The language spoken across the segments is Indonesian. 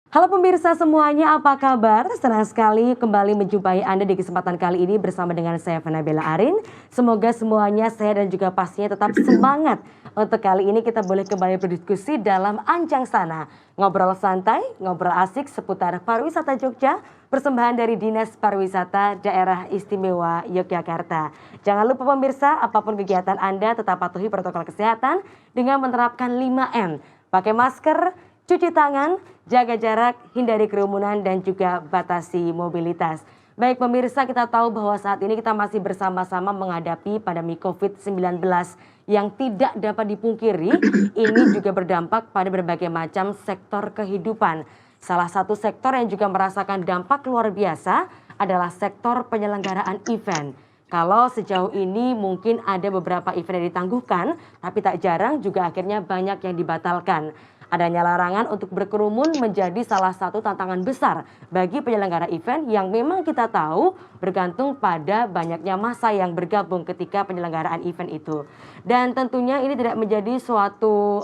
Halo pemirsa semuanya, apa kabar? Senang sekali kembali menjumpai Anda di kesempatan kali ini bersama dengan saya Nabila Arin. Semoga semuanya sehat dan juga pastinya tetap semangat. Untuk kali ini kita boleh kembali berdiskusi dalam Anjang Sana. Ngobrol santai, ngobrol asik seputar pariwisata Jogja, persembahan dari Dinas Pariwisata Daerah Istimewa Yogyakarta. Jangan lupa pemirsa, apapun kegiatan Anda tetap patuhi protokol kesehatan dengan menerapkan 5M. Pakai masker, cuci tangan, jaga jarak, hindari kerumunan dan juga batasi mobilitas. Baik pemirsa, kita tahu bahwa saat ini kita masih bersama-sama menghadapi pandemi COVID-19 yang tidak dapat dipungkiri. Ini juga berdampak pada berbagai macam sektor kehidupan. Salah satu sektor yang juga merasakan dampak luar biasa adalah sektor penyelenggaraan event. Kalau sejauh ini mungkin ada beberapa event yang ditangguhkan, tapi tak jarang juga akhirnya banyak yang dibatalkan. Adanya larangan untuk berkerumun menjadi salah satu tantangan besar bagi penyelenggara event yang memang kita tahu bergantung pada banyaknya massa yang bergabung ketika penyelenggaraan event itu. Dan tentunya ini tidak menjadi suatu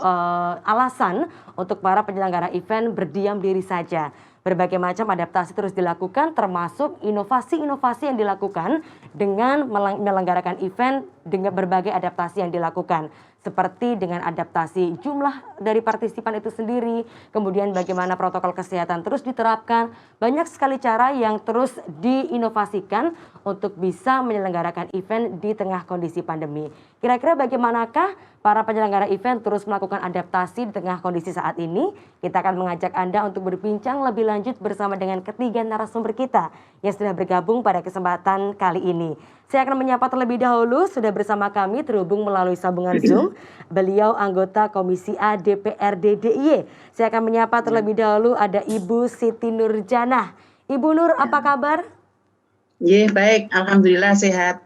alasan untuk para penyelenggara event berdiam diri saja. Berbagai macam adaptasi terus dilakukan termasuk inovasi-inovasi yang dilakukan dengan menyelenggarakan event dengan berbagai adaptasi yang dilakukan. Seperti dengan adaptasi jumlah dari partisipan itu sendiri, kemudian bagaimana protokol kesehatan terus diterapkan. Banyak sekali cara yang terus diinovasikan untuk bisa menyelenggarakan event di tengah kondisi pandemi. Kira-kira bagaimanakah para penyelenggara event terus melakukan adaptasi di tengah kondisi saat ini? Kita akan mengajak Anda untuk berbincang lebih lanjut bersama dengan ketiga narasumber kita yang sudah bergabung pada kesempatan kali ini. Saya akan menyapa terlebih dahulu, sudah bersama kami terhubung melalui sambungan Zoom. Beliau anggota Komisi A DPRD DIY. Saya akan menyapa terlebih dahulu ada Ibu Siti Nurjanah. Ibu Nur, apa kabar? Baik, alhamdulillah sehat.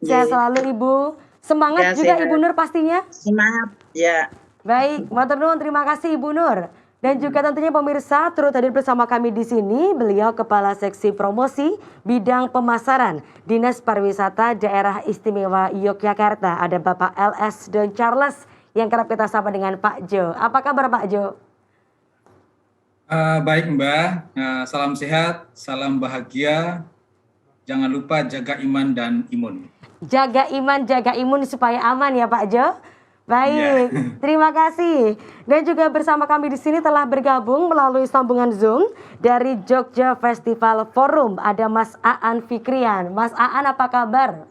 Sehat selalu Ibu. Semangat Ya, juga sehat. Ibu Nur pastinya. Semangat, ya. Baik, matur nuwun, terima kasih Ibu Nur. Dan juga tentunya pemirsa turut hadir bersama kami di sini beliau Kepala Seksi Promosi Bidang Pemasaran Dinas Pariwisata Daerah Istimewa Yogyakarta. Ada Bapak LS Don Charles yang kerap kita sapa dengan Pak Jo. Apa kabar Pak Jo? Baik Mbak, salam sehat, salam bahagia. Jangan lupa jaga iman dan imun. Jaga iman, jaga imun supaya aman ya Pak Jo. Baik, terima kasih. Dan juga bersama kami di sini telah bergabung melalui sambungan Zoom dari Jogja Festival Forum. Ada Mas Aan Fikrian. Mas Aan, apa kabar?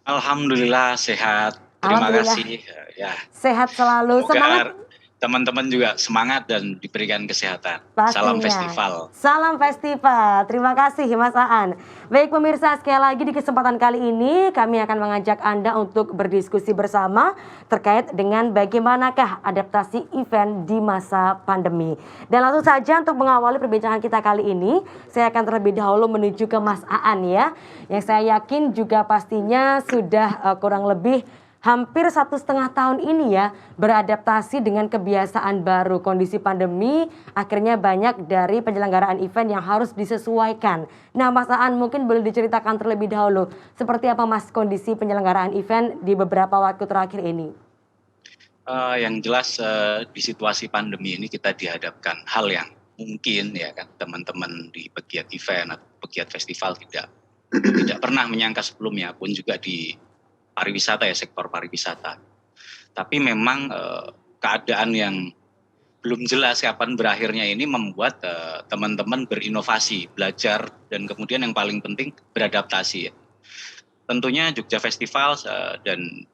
Alhamdulillah sehat. Terima kasih. Ya. Sehat selalu. Semoga teman-teman juga semangat dan diberikan kesehatan. Pastinya. Salam festival. Salam festival. Terima kasih Mas Aan. Baik pemirsa, sekali lagi di kesempatan kali ini kami akan mengajak Anda untuk berdiskusi bersama terkait dengan bagaimanakah adaptasi event di masa pandemi. Dan langsung saja untuk mengawali perbincangan kita kali ini, saya akan terlebih dahulu menuju ke Mas Aan ya. Yang saya yakin juga pastinya sudah kurang lebih hampir 1,5 tahun ini ya beradaptasi dengan kebiasaan baru kondisi pandemi. Akhirnya banyak dari penyelenggaraan event yang harus disesuaikan. Nah Mas Aan, mungkin boleh diceritakan terlebih dahulu seperti apa Mas kondisi penyelenggaraan event di beberapa waktu terakhir ini? Yang jelas di situasi pandemi ini kita dihadapkan hal yang mungkin ya kan teman-teman di pegiat event atau pegiat festival tidak pernah menyangka sebelumnya pun juga di pariwisata ya, sektor pariwisata. Tapi memang keadaan yang belum jelas kapan berakhirnya ini membuat teman-teman berinovasi, belajar, dan kemudian yang paling penting beradaptasi. Ya. Tentunya Jogja Festival dan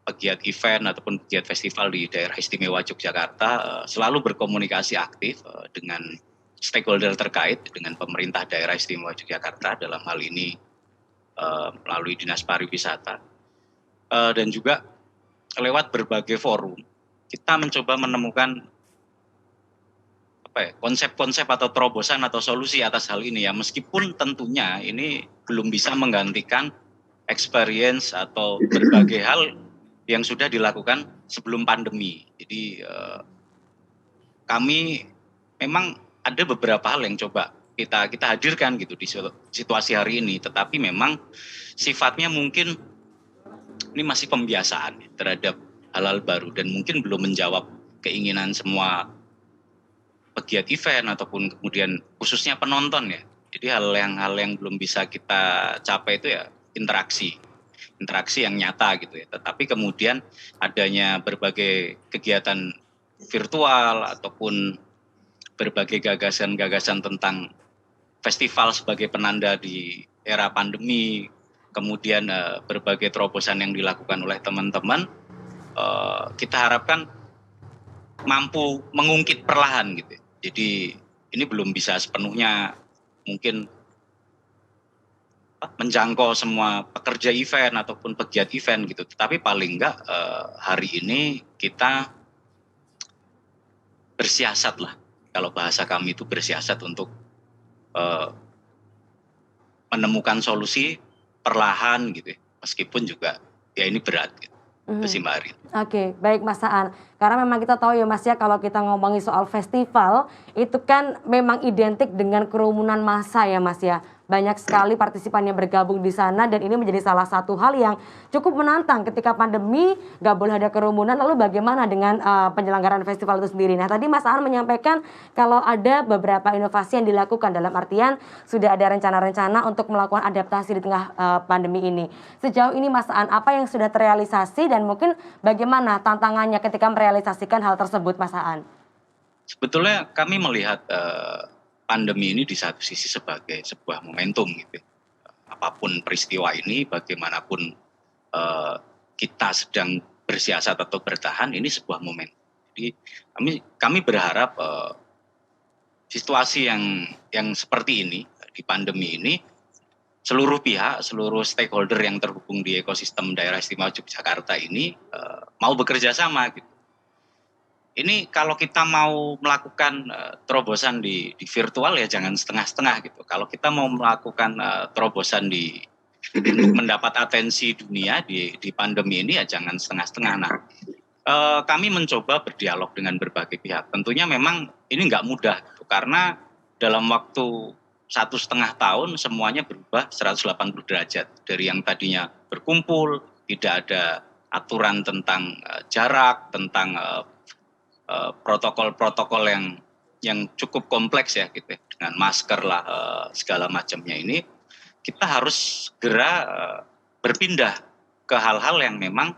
pegiat event ataupun pegiat festival di daerah istimewa Yogyakarta selalu berkomunikasi aktif dengan stakeholder terkait dengan pemerintah daerah istimewa Yogyakarta dalam hal ini melalui Dinas Pariwisata. Dan juga lewat berbagai forum kita mencoba menemukan konsep-konsep atau terobosan atau solusi atas hal ini ya, meskipun tentunya ini belum bisa menggantikan experience atau berbagai hal yang sudah dilakukan sebelum pandemi. Jadi kami memang ada beberapa hal yang coba kita hadirkan gitu di situasi hari ini, tetapi memang sifatnya mungkin ini masih pembiasaan terhadap hal-hal baru dan mungkin belum menjawab keinginan semua pegiat event ataupun kemudian khususnya penonton ya. Jadi hal yang belum bisa kita capai itu ya interaksi yang nyata gitu ya. Tetapi kemudian adanya berbagai kegiatan virtual ataupun berbagai gagasan-gagasan tentang festival sebagai penanda di era pandemi, kemudian berbagai terobosan yang dilakukan oleh teman-teman, kita harapkan mampu mengungkit perlahan gitu. Jadi ini belum bisa sepenuhnya mungkin menjangkau semua pekerja event ataupun pegiat event gitu. Tetapi paling enggak hari ini kita bersiasat lah. Kalau bahasa kami itu bersiasat untuk menemukan solusi perlahan gitu ya. Meskipun juga ya ini berat gitu. Itu sih Mbak Arin. Oke, baik Mas Aan. Karena memang kita tahu ya Mas ya, kalau kita ngomongin soal festival, itu kan memang identik dengan kerumunan massa ya Mas ya. Banyak sekali partisipan yang bergabung di sana dan ini menjadi salah satu hal yang cukup menantang ketika pandemi, nggak boleh ada kerumunan. Lalu bagaimana dengan penyelenggaraan festival itu sendiri? Nah tadi Mas Aan menyampaikan kalau ada beberapa inovasi yang dilakukan, dalam artian sudah ada rencana-rencana untuk melakukan adaptasi di tengah pandemi ini. Sejauh ini Mas Aan, apa yang sudah terrealisasi dan mungkin bagaimana tantangannya ketika merealisasikan hal tersebut Mas Aan? Sebetulnya kami melihat pandemi ini di satu sisi sebagai sebuah momentum gitu. Apapun peristiwa ini, bagaimanapun kita sedang bersiasat atau bertahan, ini sebuah momentum. Jadi kami berharap situasi yang seperti ini di pandemi ini, seluruh pihak, seluruh stakeholder yang terhubung di ekosistem Daerah Istimewa Yogyakarta ini mau bekerja sama gitu. Ini kalau kita mau melakukan terobosan di virtual ya jangan setengah-setengah gitu. Kalau kita mau melakukan terobosan untuk mendapat atensi dunia di pandemi ini ya jangan setengah-setengah. Nah, kami mencoba berdialog dengan berbagai pihak. Tentunya memang ini nggak mudah gitu, karena dalam waktu 1,5 tahun semuanya berubah 180 derajat. Dari yang tadinya berkumpul, tidak ada aturan tentang jarak, tentang protokol-protokol yang cukup kompleks ya gitu ya, dengan masker lah segala macamnya ini, kita harus segera berpindah ke hal-hal yang memang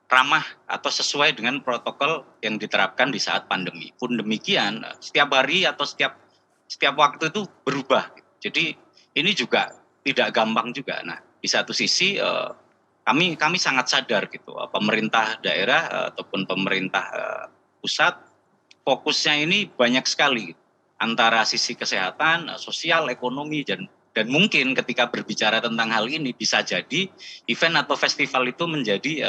ramah atau sesuai dengan protokol yang diterapkan di saat pandemi. Pun demikian setiap hari atau setiap waktu itu berubah. Jadi ini juga tidak gampang juga. Nah di satu sisi kami sangat sadar gitu, pemerintah daerah ataupun pemerintah pusat fokusnya ini banyak sekali antara sisi kesehatan, sosial, ekonomi dan mungkin ketika berbicara tentang hal ini bisa jadi event atau festival itu menjadi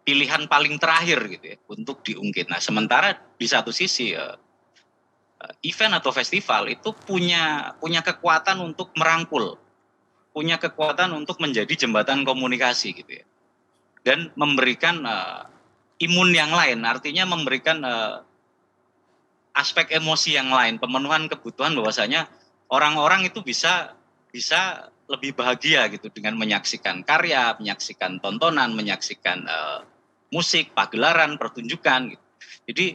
pilihan paling terakhir gitu ya untuk diungkit. Nah sementara di satu sisi event atau festival itu punya kekuatan untuk merangkul, punya kekuatan untuk menjadi jembatan komunikasi gitu ya, dan memberikan imun yang lain, artinya memberikan aspek emosi yang lain, pemenuhan kebutuhan bahwasanya orang-orang itu bisa lebih bahagia gitu dengan menyaksikan karya, menyaksikan tontonan, menyaksikan musik, pagelaran, pertunjukan gitu. Jadi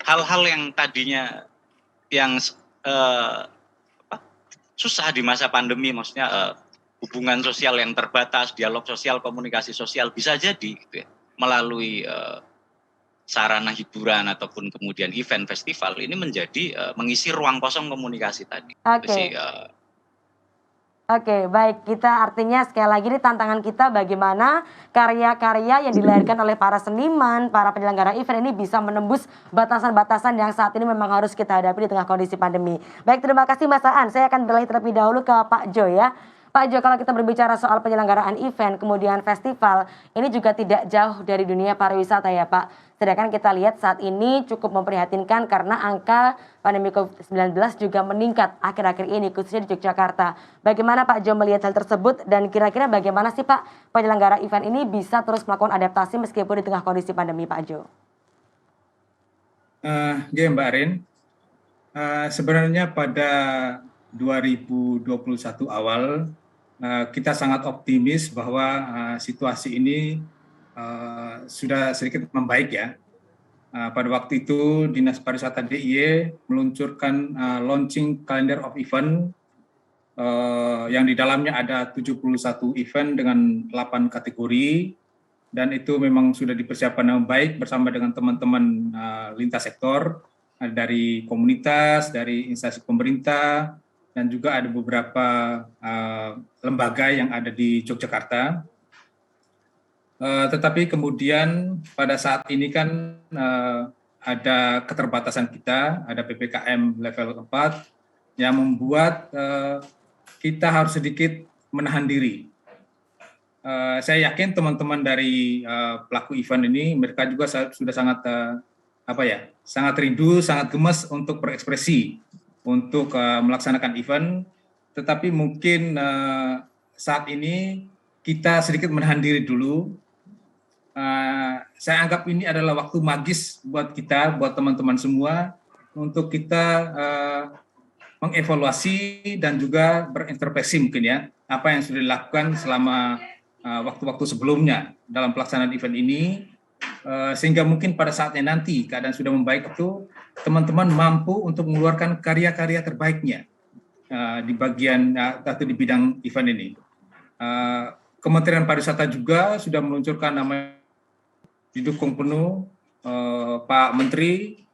hal-hal yang tadinya yang susah di masa pandemi, maksudnya hubungan sosial yang terbatas, dialog sosial, komunikasi sosial bisa jadi gitu ya, melalui sarana hiburan ataupun kemudian event festival ini menjadi mengisi ruang kosong komunikasi tadi. Oke, baik. Kita artinya sekali lagi ini tantangan kita bagaimana karya-karya yang dilahirkan oleh para seniman, para penyelenggara event ini bisa menembus batasan-batasan yang saat ini memang harus kita hadapi di tengah kondisi pandemi. Baik, terima kasih Mas Aan. Saya akan beralih terlebih dahulu ke Pak Jo ya. Pak Jo, kalau kita berbicara soal penyelenggaraan event, kemudian festival, ini juga tidak jauh dari dunia pariwisata ya Pak. Sedangkan kita lihat saat ini cukup memprihatinkan karena angka pandemi COVID-19 juga meningkat akhir-akhir ini, khususnya di Yogyakarta. Bagaimana Pak Jo melihat hal tersebut dan kira-kira bagaimana sih Pak penyelenggara event ini bisa terus melakukan adaptasi meskipun di tengah kondisi pandemi Pak Jo? Mbak Arin, sebenarnya pada 2021 awal, kita sangat optimis bahwa situasi ini sudah sedikit membaik ya. Pada waktu itu Dinas Pariwisata DIY meluncurkan launching calendar of event yang di dalamnya ada 71 event dengan 8 kategori, dan itu memang sudah dipersiapkan dengan baik bersama dengan teman-teman lintas sektor, dari komunitas, dari instansi pemerintah, dan juga ada beberapa lembaga yang ada di Yogyakarta. Tetapi kemudian pada saat ini kan ada keterbatasan kita, ada PPKM level 4 yang membuat kita harus sedikit menahan diri. Saya yakin teman-teman dari pelaku event ini, mereka juga sudah sangat sangat rindu, sangat gemas untuk berekspresi, untuk melaksanakan event. Tetapi mungkin saat ini kita sedikit menahan diri dulu. Saya anggap ini adalah waktu magis buat kita, buat teman-teman semua, untuk kita mengevaluasi dan juga berintrospeksi mungkin ya, apa yang sudah dilakukan selama waktu-waktu sebelumnya dalam pelaksanaan event ini, sehingga mungkin pada saatnya nanti keadaan sudah membaik itu, teman-teman mampu untuk mengeluarkan karya-karya terbaiknya di bagian atau di bidang event ini. Kementerian Pariwisata juga sudah meluncurkan namanya, didukung penuh Pak Menteri.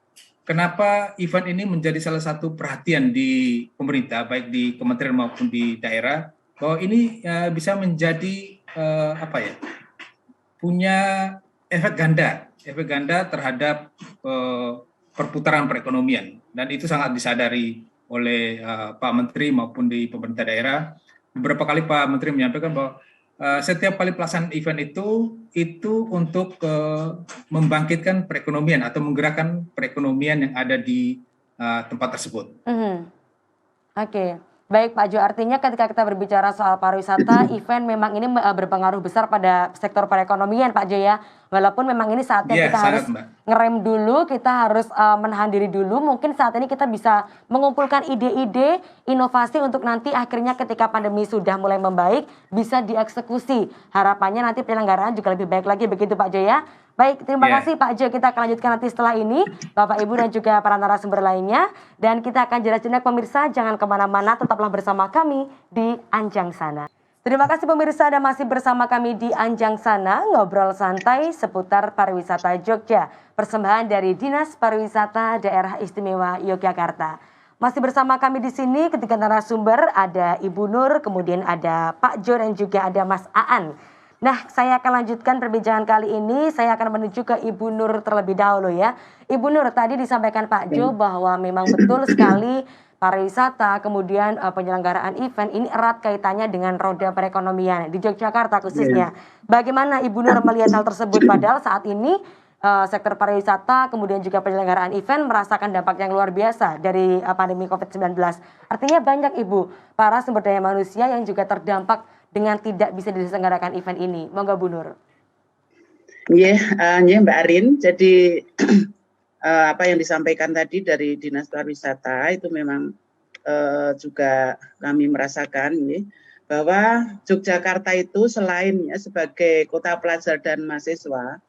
Kenapa event ini menjadi salah satu perhatian di pemerintah, baik di kementerian maupun di daerah, bahwa ini bisa menjadi punya efek ganda terhadap perputaran perekonomian, dan itu sangat disadari oleh Pak Menteri maupun di pemerintah daerah. Beberapa kali Pak Menteri menyampaikan bahwa setiap kali pelaksanaan event itu untuk membangkitkan perekonomian atau menggerakkan perekonomian yang ada di tempat tersebut. Oke. Baik Pak Jo, artinya ketika kita berbicara soal pariwisata, event memang ini berpengaruh besar pada sektor perekonomian Pak Jo ya. Walaupun memang ini saatnya kita harus ngerem dulu, kita harus menahan diri dulu. Mungkin saat ini kita bisa mengumpulkan ide-ide, inovasi untuk nanti akhirnya ketika pandemi sudah mulai membaik, bisa dieksekusi. Harapannya nanti penyelenggaraan juga lebih baik lagi, begitu Pak Jo ya. Baik, terima kasih Pak Jo. Kita akan lanjutkan nanti setelah ini, Bapak Ibu dan juga para narasumber lainnya. Dan kita akan jeda jenak pemirsa, jangan kemana-mana, tetaplah bersama kami di Anjang Sana. Terima kasih pemirsa, Anda masih bersama kami di Anjang Sana, ngobrol santai seputar pariwisata Jogja. Persembahan dari Dinas Pariwisata Daerah Istimewa Yogyakarta. Masih bersama kami di sini ketika narasumber ada Ibu Nur, kemudian ada Pak Jo dan juga ada Mas Aan. Nah, saya akan lanjutkan perbincangan kali ini. Saya akan menuju ke Ibu Nur terlebih dahulu ya. Ibu Nur, tadi disampaikan Pak Jo bahwa memang betul sekali pariwisata, kemudian penyelenggaraan event ini erat kaitannya dengan roda perekonomian di Yogyakarta khususnya. Bagaimana Ibu Nur melihat hal tersebut, padahal saat ini sektor pariwisata kemudian juga penyelenggaraan event merasakan dampak yang luar biasa dari pandemi COVID-19. Artinya banyak Ibu, para sumber daya manusia yang juga terdampak dengan tidak bisa diselenggarakan event ini. Monggo Bu Nur. Mbak Arin, jadi apa yang disampaikan tadi dari Dinas Pariwisata itu memang juga kami merasakan bahwa Yogyakarta itu selain sebagai kota pelajar dan mahasiswa,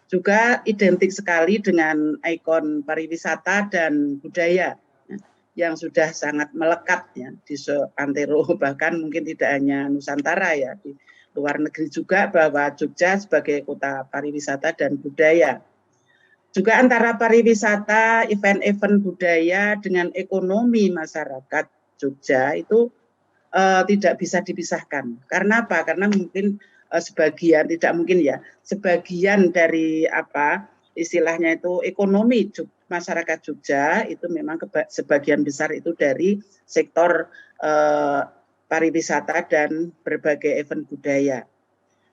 juga identik sekali dengan ikon pariwisata dan budaya yang sudah sangat melekat di seantero, bahkan mungkin tidak hanya Nusantara ya, di luar negeri juga, bahwa Jogja sebagai kota pariwisata dan budaya. Juga antara pariwisata, event-event budaya dengan ekonomi masyarakat Jogja itu tidak bisa dipisahkan. Karena apa? Karena mungkin sebagian, tidak mungkin ya, sebagian dari istilahnya itu ekonomi masyarakat Jogja itu memang sebagian besar itu dari sektor pariwisata dan berbagai event budaya.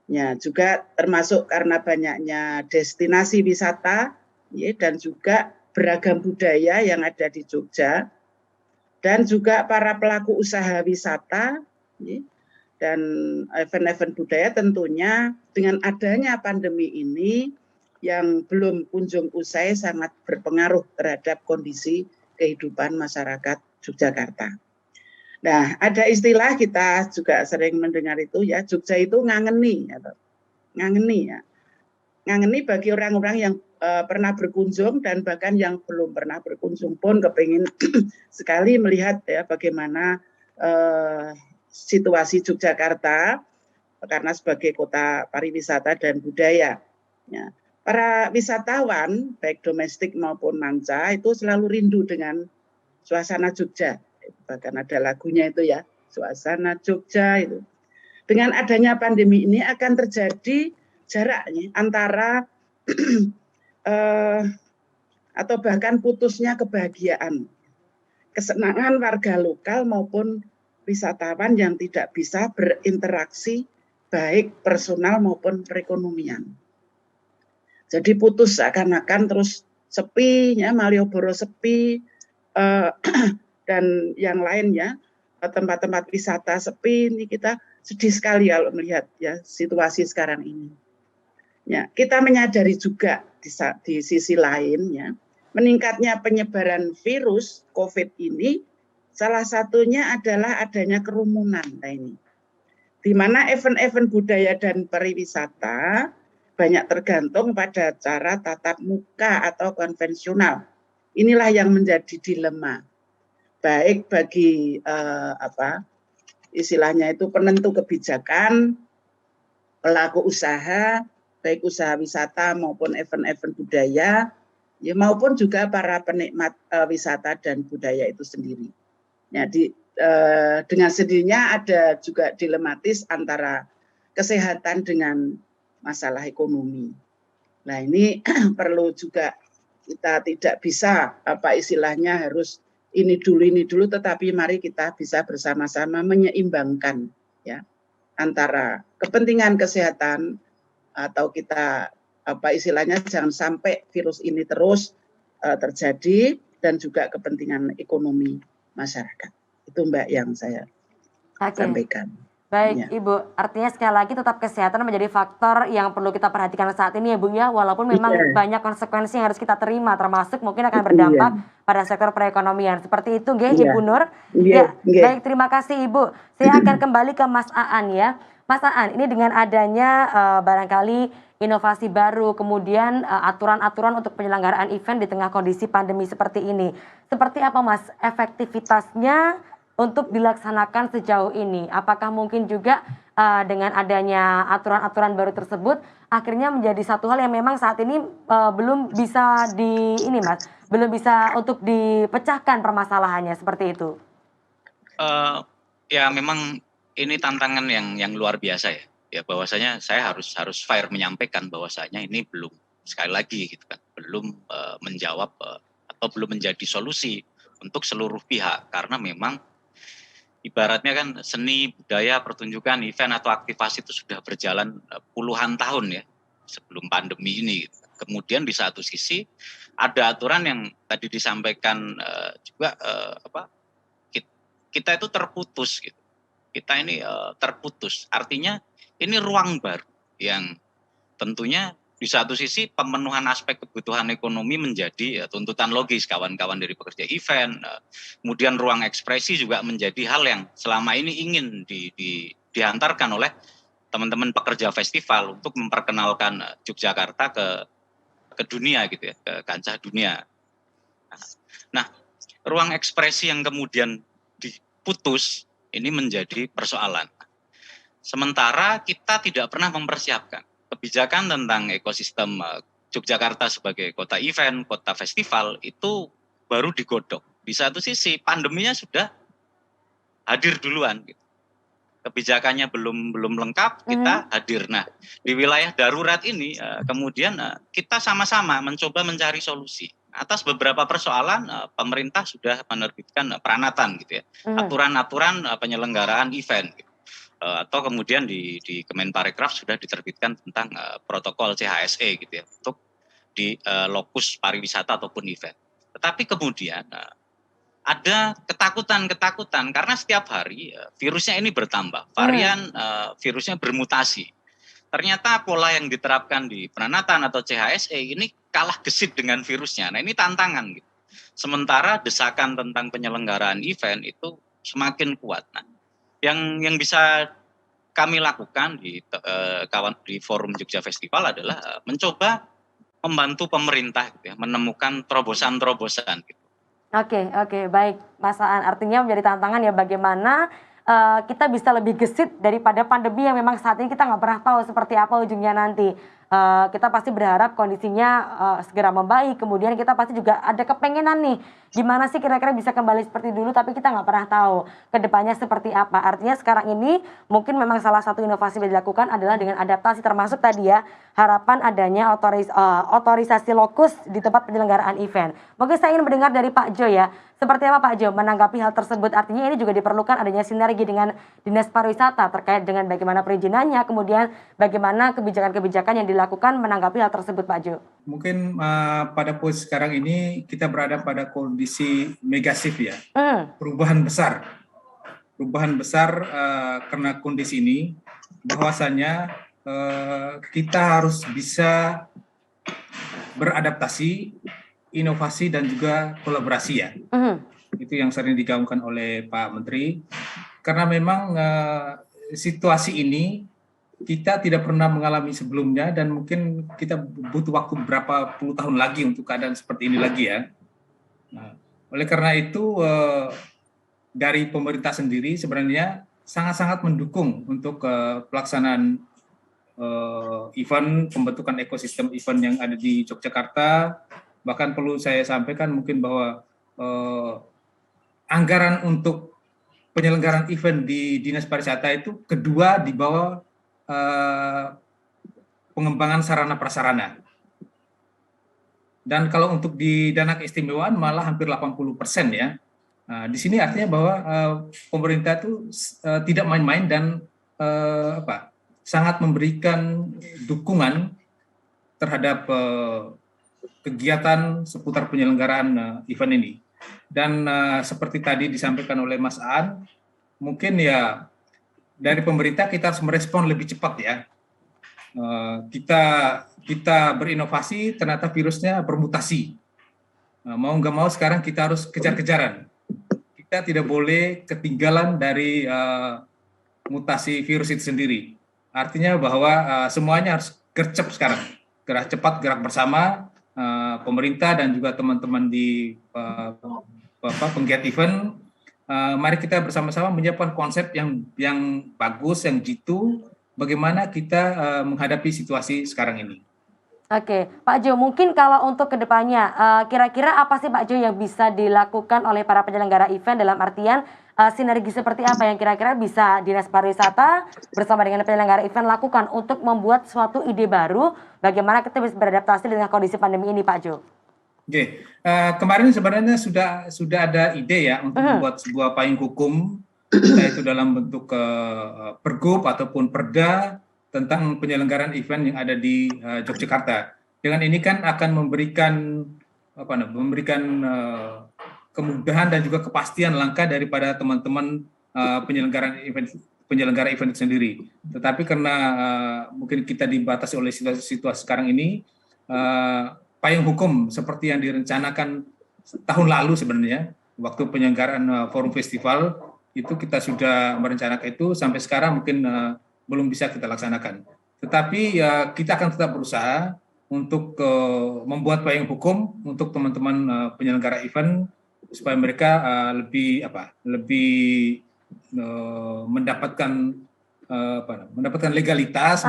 Ya, juga termasuk karena banyaknya destinasi wisata dan juga beragam budaya yang ada di Jogja, dan juga para pelaku usaha wisata dan event-event budaya tentunya dengan adanya pandemi ini yang belum kunjung usai sangat berpengaruh terhadap kondisi kehidupan masyarakat Yogyakarta. Nah, ada istilah kita juga sering mendengar itu Jogja itu ngangeni ya. Ngangeni bagi orang-orang yang pernah berkunjung dan bahkan yang belum pernah berkunjung pun kepingin sekali melihat ya bagaimana situasi Yogyakarta karena sebagai kota pariwisata dan budaya. Ya. Para wisatawan baik domestik maupun manca itu selalu rindu dengan suasana Jogja. Bahkan ada lagunya itu ya, suasana Jogja itu. Dengan adanya pandemi ini akan terjadi jaraknya antara atau bahkan putusnya kebahagiaan, kesenangan warga lokal maupun wisatawan yang tidak bisa berinteraksi baik personal maupun perekonomian. Jadi putus seakan-akan terus sepi, ya, Malioboro sepi, dan yang lainnya tempat-tempat wisata sepi. Ini kita sedih sekali kalau melihat ya situasi sekarang ini. Ya, kita menyadari juga di sisi lain ya, meningkatnya penyebaran virus COVID ini salah satunya adalah adanya kerumunan. Nah ini, di mana event-event budaya dan pariwisata banyak tergantung pada cara tatap muka atau konvensional. Inilah yang menjadi dilema, baik bagi istilahnya itu penentu kebijakan, pelaku usaha, baik usaha wisata maupun event-event budaya, ya, maupun juga para penikmat wisata dan budaya itu sendiri. Ya, dengan sendirinya ada juga dilematis antara kesehatan dengan masalah ekonomi. Nah ini perlu juga kita tidak bisa istilahnya harus ini dulu, tetapi mari kita bisa bersama-sama menyeimbangkan ya antara kepentingan kesehatan atau kita istilahnya jangan sampai virus ini terus terjadi dan juga kepentingan ekonomi masyarakat. Itu Mbak yang saya sampaikan. Baik, ya. Ibu, artinya sekali lagi tetap kesehatan menjadi faktor yang perlu kita perhatikan saat ini ya Bu ya, walaupun memang banyak konsekuensi yang harus kita terima, termasuk mungkin akan berdampak pada sektor perekonomian. Seperti itu nggih, Ibu Nur? Baik, terima kasih Ibu. Saya akan kembali ke Mas Aan ya. Mas Aan, ini dengan adanya barangkali inovasi baru, kemudian aturan-aturan untuk penyelenggaraan event di tengah kondisi pandemi seperti ini. Seperti apa Mas efektivitasnya untuk dilaksanakan sejauh ini? Apakah mungkin juga dengan adanya aturan-aturan baru tersebut akhirnya menjadi satu hal yang memang saat ini belum bisa belum bisa untuk dipecahkan permasalahannya seperti itu? Ya memang ini tantangan yang luar biasa ya. Ya bahwasanya saya harus fair menyampaikan bahwasanya ini belum, sekali lagi gitu kan, belum menjawab atau belum menjadi solusi untuk seluruh pihak, karena memang ibaratnya kan seni, budaya, pertunjukan, event atau aktivasi itu sudah berjalan puluhan tahun ya sebelum pandemi ini. Kemudian di satu sisi ada aturan yang tadi disampaikan juga kita itu terputus gitu. Kita ini terputus. Artinya ini ruang baru yang tentunya di satu sisi pemenuhan aspek kebutuhan ekonomi menjadi tuntutan logis kawan-kawan dari pekerja event, kemudian ruang ekspresi juga menjadi hal yang selama ini ingin diantarkan oleh teman-teman pekerja festival untuk memperkenalkan Yogyakarta ke dunia gitu ya, ke kancah dunia. Nah, ruang ekspresi yang kemudian diputus ini menjadi persoalan. Sementara kita tidak pernah mempersiapkan kebijakan tentang ekosistem Yogyakarta sebagai kota event, kota festival itu baru digodok. Di satu sisi pandeminya sudah hadir duluan, gitu. Kebijakannya belum lengkap, kita hadir. Nah, di wilayah darurat ini kemudian kita sama-sama mencoba mencari solusi. Atas beberapa persoalan pemerintah sudah menerbitkan peranatan gitu ya, aturan-aturan penyelenggaraan event. Gitu. Atau kemudian di Kemenparekraf sudah diterbitkan tentang protokol CHSE gitu ya untuk di lokus pariwisata ataupun event. Tetapi kemudian ada ketakutan karena setiap hari virusnya ini bertambah, varian virusnya bermutasi. Ternyata pola yang diterapkan di peranatan atau CHSE ini kalah gesit dengan virusnya. Nah ini tantangan gitu. Sementara desakan tentang penyelenggaraan event itu semakin kuat. Nah, yang bisa kami lakukan di forum Jogja Festival adalah mencoba membantu pemerintah gitu ya, menemukan terobosan-terobosan gitu. Oke, baik Mas Aan. Artinya menjadi tantangan ya bagaimana kita bisa lebih gesit daripada pandemi yang memang saat ini kita nggak pernah tahu seperti apa ujungnya nanti. Kita pasti berharap kondisinya segera membaik. Kemudian kita pasti juga ada kepengenan nih, gimana sih kira-kira bisa kembali seperti dulu, tapi kita nggak pernah tahu kedepannya seperti apa. Artinya sekarang ini mungkin memang salah satu inovasi yang dilakukan adalah dengan adaptasi, termasuk tadi ya harapan adanya otorisasi lokus di tempat penyelenggaraan event. Mungkin saya ingin mendengar dari Pak Jo ya, seperti apa Pak Jo menanggapi hal tersebut. Artinya ini juga diperlukan adanya sinergi dengan Dinas Pariwisata terkait dengan bagaimana perizinannya, kemudian bagaimana kebijakan-kebijakan yang dilakukan menanggapi hal tersebut Pak Jo. Mungkin pada posisi sekarang ini kita berada pada kondisi mega shift ya, perubahan besar karena kondisi ini, bahwasanya kita harus bisa beradaptasi, inovasi dan juga kolaborasi ya. Itu yang sering digaungkan oleh Pak Menteri, karena memang situasi ini kita tidak pernah mengalami sebelumnya dan mungkin kita butuh waktu beberapa puluh tahun lagi untuk keadaan seperti ini lagi ya. Nah, oleh karena itu dari pemerintah sendiri sebenarnya sangat-sangat mendukung untuk pelaksanaan event, pembentukan ekosistem event yang ada di Yogyakarta. Bahkan perlu saya sampaikan mungkin bahwa anggaran untuk penyelenggaraan event di Dinas Pariwisata itu kedua di bawah pengembangan sarana prasarana. Dan kalau untuk di dana keistimewaan malah hampir 80% ya. Di sini artinya bahwa pemerintah itu tidak main-main dan sangat memberikan dukungan terhadap kegiatan seputar penyelenggaraan event ini. Dan seperti tadi disampaikan oleh Mas Aan, mungkin ya dari pemerintah kita harus merespon lebih cepat ya. Kita berinovasi, ternyata virusnya bermutasi. Mau nggak mau sekarang kita harus kejar-kejaran. Kita tidak boleh ketinggalan dari mutasi virus itu sendiri. Artinya bahwa semuanya harus gercep sekarang, gerak cepat, gerak bersama pemerintah dan juga teman-teman di penggiat event. Mari kita bersama-sama menyiapkan konsep yang bagus, yang jitu, bagaimana kita menghadapi situasi sekarang ini. Oke, Pak Jo, mungkin kalau untuk kedepannya, kira-kira apa sih Pak Jo yang bisa dilakukan oleh para penyelenggara event dalam artian sinergi seperti apa yang kira-kira bisa Dinas Pariwisata bersama dengan penyelenggara event lakukan untuk membuat suatu ide baru bagaimana kita bisa beradaptasi dengan kondisi pandemi ini Pak Jo? Oke, kemarin sebenarnya sudah ada ide ya untuk membuat sebuah payung hukum, yaitu dalam bentuk pergub ataupun perda tentang penyelenggaraan event yang ada di Yogyakarta. Dengan ini kan akan memberikan kemudahan dan juga kepastian langkah daripada teman-teman penyelenggara event itu sendiri. Tetapi karena mungkin kita dibatasi oleh situasi sekarang ini, payung hukum seperti yang direncanakan tahun lalu sebenarnya waktu penyelenggaraan forum festival itu kita sudah merencanakan itu, sampai sekarang mungkin belum bisa kita laksanakan. Tetapi kita akan tetap berusaha untuk membuat payung hukum untuk teman-teman penyelenggara event supaya mereka lebih mendapatkan legalitas,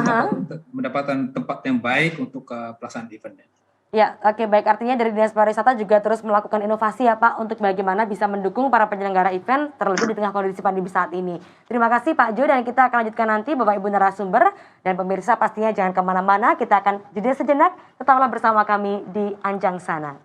mendapatkan tempat yang baik untuk pelaksanaan eventnya. Ya, oke, baik. Artinya dari Dinas Pariwisata juga terus melakukan inovasi ya Pak untuk bagaimana bisa mendukung para penyelenggara event terlebih di tengah kondisi pandemi saat ini. Terima kasih Pak Jo, dan kita akan lanjutkan nanti Bapak Ibu narasumber dan pemirsa pastinya jangan kemana-mana. Kita akan jeda sejenak, tetaplah bersama kami di Anjang Sana.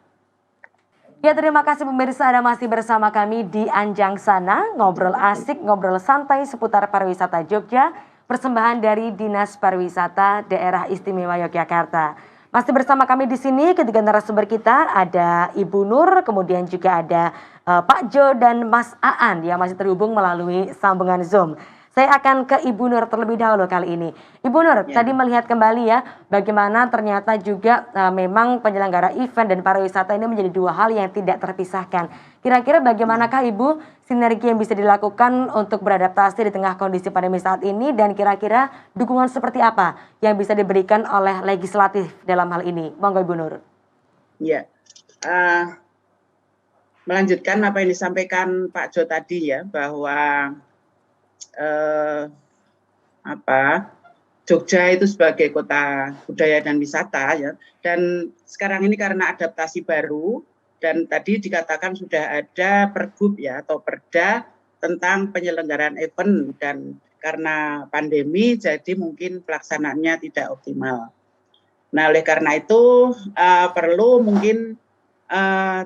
Ya, terima kasih pemirsa, Anda masih bersama kami di Anjang Sana, ngobrol asik, ngobrol santai seputar pariwisata Jogja, persembahan dari Dinas Pariwisata Daerah Istimewa Yogyakarta. Masih bersama kami di sini ketiga narasumber kita, ada Ibu Nur, kemudian juga ada Pak Jo dan Mas Aan yang masih terhubung melalui sambungan Zoom. Saya akan ke Ibu Nur terlebih dahulu kali ini. Ibu Nur, Ya. tadi melihat kembali ya bagaimana ternyata juga memang penyelenggara event dan pariwisata ini menjadi dua hal yang tidak terpisahkan. Kira-kira bagaimanakah Ibu sinergi yang bisa dilakukan untuk beradaptasi di tengah kondisi pandemi saat ini, dan kira-kira dukungan seperti apa yang bisa diberikan oleh legislatif dalam hal ini? Monggo Ibu Nur. Ya, melanjutkan apa yang disampaikan Pak Jo tadi ya, bahwa Jogja itu sebagai kota budaya dan wisata ya, dan sekarang ini karena adaptasi baru, dan tadi dikatakan sudah ada pergub ya atau perda tentang penyelenggaraan event, dan karena pandemi jadi mungkin pelaksanaannya tidak optimal. Nah, oleh karena itu perlu mungkin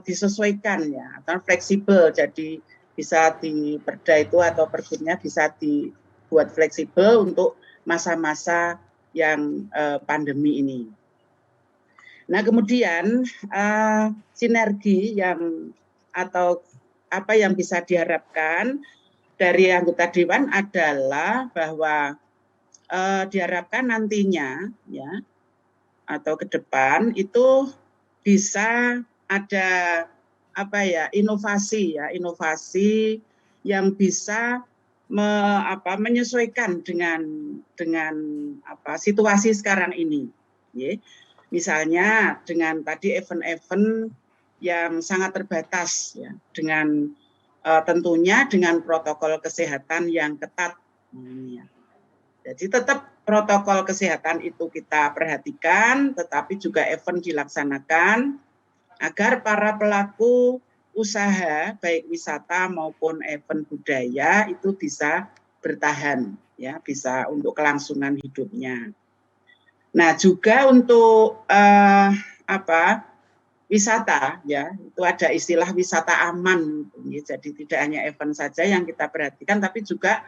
disesuaikan ya atau fleksibel, jadi bisa di perda itu atau pergubnya bisa dibuat fleksibel untuk masa-masa yang pandemi ini. Nah, kemudian sinergi yang atau apa yang bisa diharapkan dari anggota dewan adalah bahwa diharapkan nantinya ya atau ke depan itu bisa ada inovasi yang bisa menyesuaikan dengan situasi sekarang ini. Misalnya dengan tadi event-event yang sangat terbatas ya, dengan tentunya dengan protokol kesehatan yang ketat. Jadi tetap protokol kesehatan itu kita perhatikan, tetapi juga event dilaksanakan agar para pelaku usaha baik wisata maupun event budaya itu bisa bertahan ya, bisa untuk kelangsungan hidupnya. Nah, juga untuk wisata ya, itu ada istilah wisata aman ya, jadi tidak hanya event saja yang kita perhatikan, tapi juga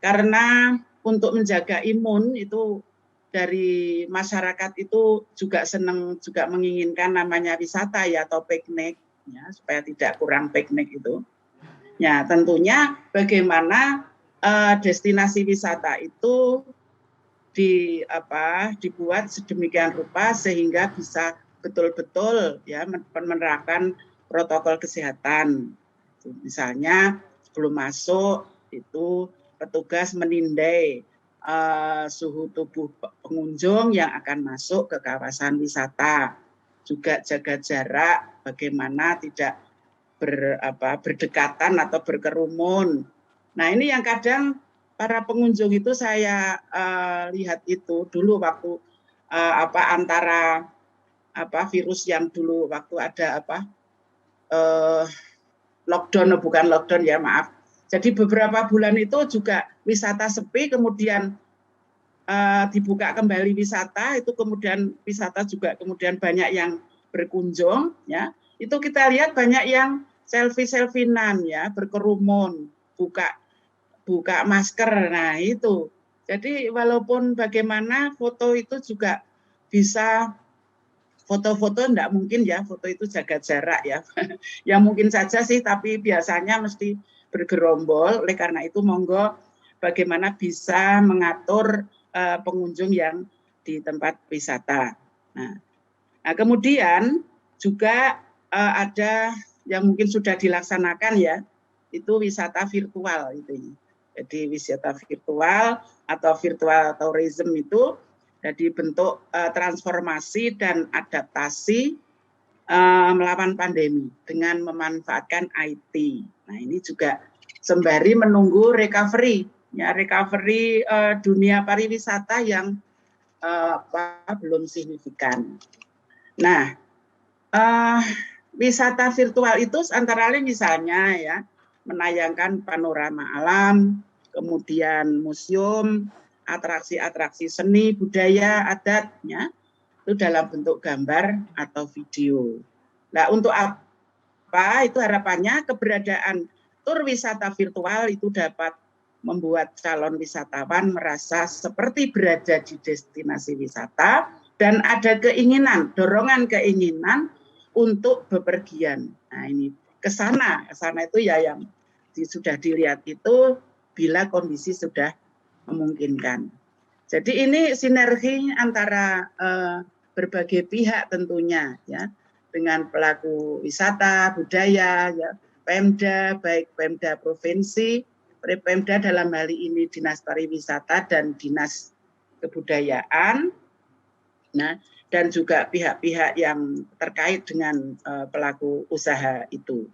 karena untuk menjaga imun itu dari masyarakat itu juga senang, juga menginginkan namanya wisata ya atau piknik ya, supaya tidak kurang piknik itu. Ya, tentunya bagaimana destinasi wisata itu dibuat sedemikian rupa sehingga bisa betul-betul ya menerapkan protokol kesehatan. Misalnya sebelum masuk itu petugas menindai suhu tubuh pengunjung yang akan masuk ke kawasan wisata, juga jaga jarak, bagaimana tidak berdekatan atau berkerumun. Nah, ini yang kadang para pengunjung itu saya lihat itu dulu waktu antara virus yang dulu waktu ada lockdown, bukan lockdown ya, maaf. Jadi beberapa bulan itu juga wisata sepi, kemudian dibuka kembali wisata, itu kemudian wisata juga kemudian banyak yang berkunjung ya. Itu kita lihat banyak yang selfie-selfinan ya, berkerumun, buka masker. Nah, itu. Jadi walaupun bagaimana foto itu juga bisa foto-foto enggak mungkin ya, foto itu jaga jarak ya. Ya mungkin saja sih, tapi biasanya mesti bergerombol. Oleh karena itu monggo bagaimana bisa mengatur pengunjung yang di tempat wisata. Nah, kemudian juga ada yang mungkin sudah dilaksanakan ya, itu wisata virtual itu. Jadi wisata virtual atau virtual tourism itu jadi bentuk transformasi dan adaptasi melawan pandemi dengan memanfaatkan IT. Nah, ini juga sembari menunggu recovery dunia pariwisata yang belum signifikan. Nah, wisata virtual itu antara lain misalnya ya menayangkan panorama alam, kemudian museum, atraksi-atraksi seni, budaya, adatnya itu dalam bentuk gambar atau video. Nah, untuk apa itu harapannya keberadaan tur wisata virtual itu dapat membuat calon wisatawan merasa seperti berada di destinasi wisata dan ada dorongan keinginan untuk bepergian. Nah, ini ke sana itu ya yang sudah dilihat itu bila kondisi sudah memungkinkan. Jadi ini sinergi antara berbagai pihak tentunya ya, dengan pelaku wisata, budaya, ya, Pemda, baik Pemda provinsi, Pemda dalam hal ini Dinas Pariwisata dan Dinas Kebudayaan, nah, dan juga pihak-pihak yang terkait dengan pelaku usaha itu.